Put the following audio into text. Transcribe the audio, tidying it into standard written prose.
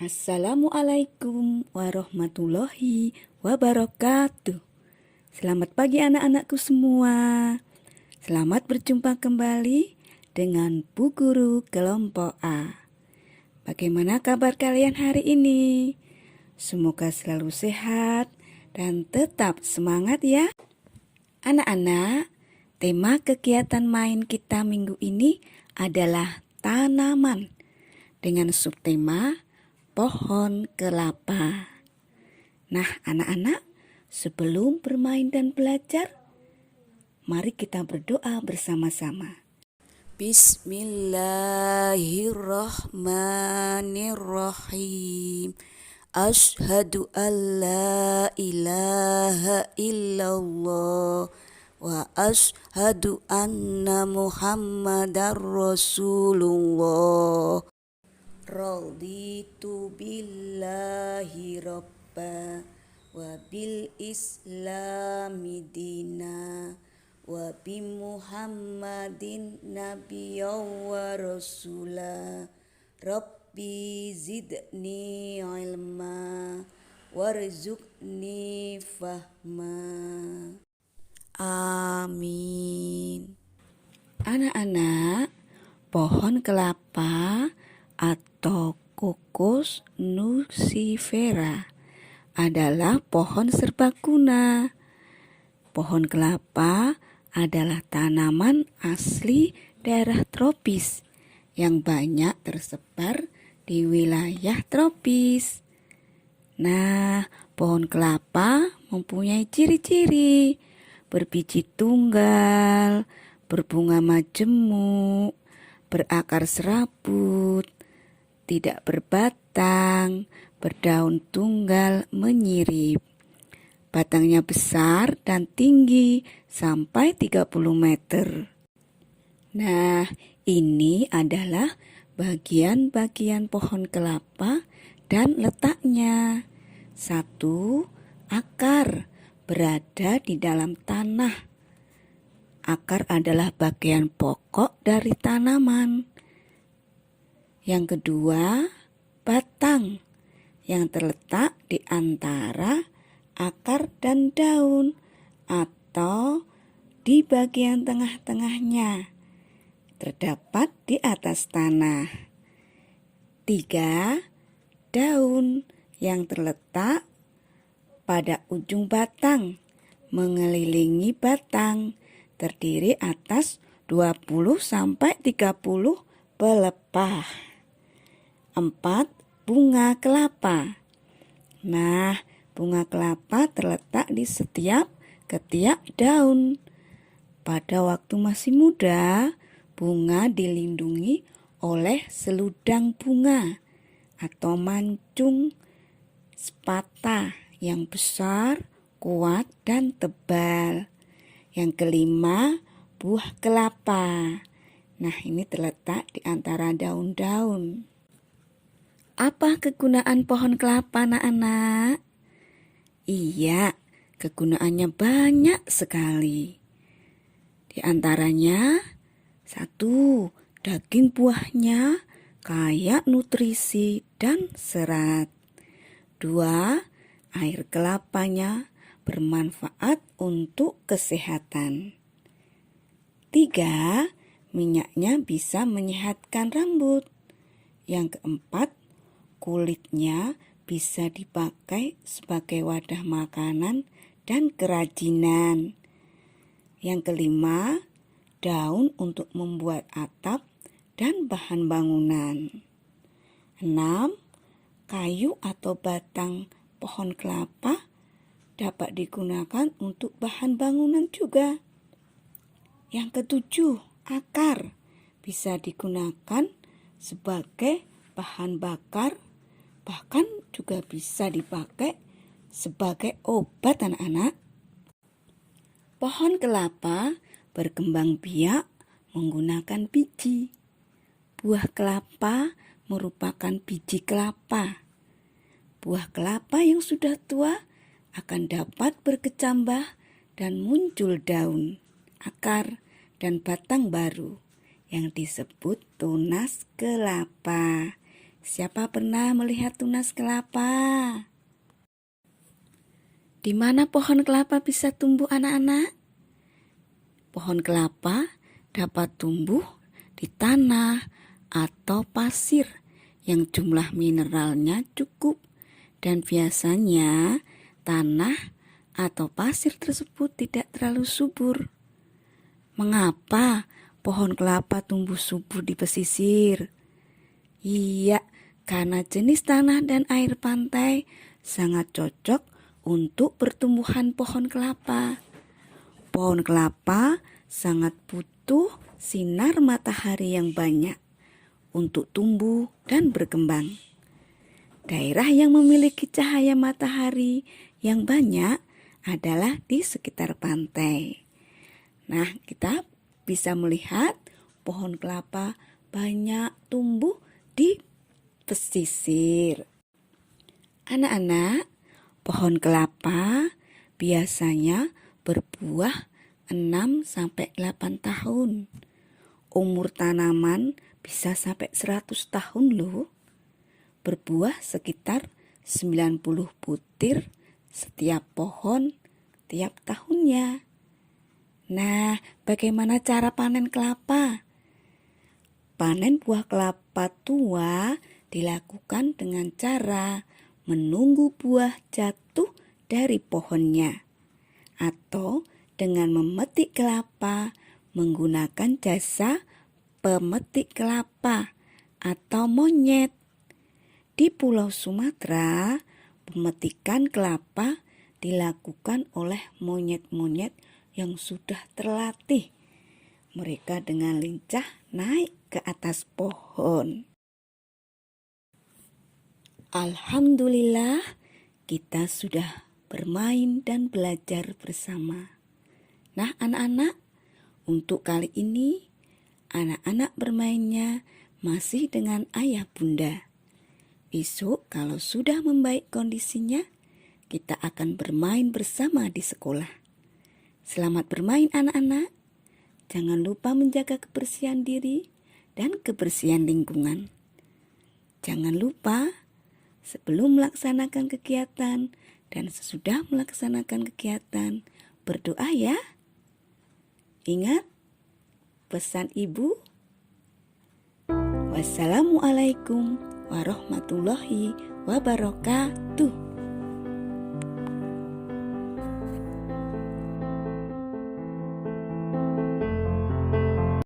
Assalamualaikum warahmatullahi wabarakatuh. Selamat pagi anak-anakku semua. Selamat berjumpa kembali dengan Bu Guru Kelompok A. Bagaimana kabar kalian hari ini? Semoga selalu sehat dan tetap semangat ya. Anak-anak, tema kegiatan main kita minggu ini adalah tanaman dengan subtema pohon kelapa. Nah, anak-anak, sebelum bermain dan belajar, mari kita berdoa bersama-sama. Bismillahirrahmanirrahim. Asyhadu an la ilaha illallah wa asyhadu anna Muhammadar Rasulullah. Raditu billahi robba wa bil islami dina wa bi Muhammadin nabiyya wa rasula. Rabbi zidni ilma warzuqni fahma. Amin. Anak-anak, pohon kelapa atau Cocos nucifera adalah pohon serbaguna. Pohon kelapa adalah tanaman asli daerah tropis yang banyak tersebar di wilayah tropis. Nah, pohon kelapa mempunyai ciri-ciri berbiji tunggal, berbunga majemuk, berakar serabut, tidak berbatang, berdaun tunggal menyirip. Batangnya besar dan tinggi sampai 30 meter. Nah, ini adalah bagian-bagian pohon kelapa dan letaknya. 1. Akar berada di dalam tanah. Akar adalah bagian pokok dari tanaman. Yang kedua, batang yang terletak di antara akar dan daun atau di bagian tengah-tengahnya, terdapat di atas tanah. 3. Daun yang terletak pada ujung batang, mengelilingi batang, terdiri atas 20-30 pelepah. 4. Bunga kelapa. Nah, bunga kelapa terletak di setiap ketiak daun. Pada waktu masih muda, bunga dilindungi oleh seludang bunga atau mancung sepata yang besar, kuat, dan tebal. Yang kelima, buah kelapa. Nah, ini terletak di antara daun-daun. Apa kegunaan pohon kelapa, anak-anak? Iya, kegunaannya banyak sekali. Di antaranya, 1. Daging buahnya kaya nutrisi dan serat. 2. Air kelapanya bermanfaat untuk kesehatan. 3. Minyaknya bisa menyehatkan rambut. Yang keempat, kulitnya bisa dipakai sebagai wadah makanan dan kerajinan. Yang kelima, daun untuk membuat atap dan bahan bangunan. 6. Kayu atau batang pohon kelapa dapat digunakan untuk bahan bangunan juga. Yang ketujuh, akar bisa digunakan sebagai bahan bakar, bahkan juga bisa dipakai sebagai obat, anak-anak. Pohon kelapa berkembang biak menggunakan biji. Buah kelapa merupakan biji kelapa. Buah kelapa yang sudah tua akan dapat berkecambah dan muncul daun, akar, dan batang baru yang disebut tunas kelapa. Siapa pernah melihat tunas kelapa? Di mana pohon kelapa bisa tumbuh, anak-anak? Pohon kelapa dapat tumbuh di tanah atau pasir yang jumlah mineralnya cukup, dan biasanya tanah atau pasir tersebut tidak terlalu subur. Mengapa pohon kelapa tumbuh subur di pesisir? Iya, karena jenis tanah dan air pantai sangat cocok untuk pertumbuhan pohon kelapa. Pohon kelapa sangat butuh sinar matahari yang banyak untuk tumbuh dan berkembang. Daerah yang memiliki cahaya matahari yang banyak adalah di sekitar pantai. Nah, kita bisa melihat pohon kelapa banyak tumbuh di pesisir. Anak-anak, pohon kelapa biasanya berbuah 6-8 tahun. Umur tanaman bisa sampai 100 tahun loh. Berbuah sekitar 90 butir setiap pohon tiap tahunnya. Nah, bagaimana cara panen kelapa? Panen buah kelapa tua dilakukan dengan cara menunggu buah jatuh dari pohonnya, atau dengan memetik kelapa menggunakan jasa pemetik kelapa atau monyet. Di Pulau Sumatera, pemetikan kelapa dilakukan oleh monyet-monyet yang sudah terlatih. Mereka dengan lincah naik ke atas pohon. Alhamdulillah, kita sudah bermain dan belajar bersama. Nah, anak-anak, untuk kali ini anak-anak bermainnya masih dengan ayah bunda. Besok kalau sudah membaik kondisinya, kita akan bermain bersama di sekolah. Selamat bermain anak-anak. Jangan lupa menjaga kebersihan diri dan kebersihan lingkungan. Jangan lupa sebelum melaksanakan kegiatan dan sesudah melaksanakan kegiatan, berdoa ya. Ingat pesan ibu. Wassalamualaikum warahmatullahi wabarakatuh.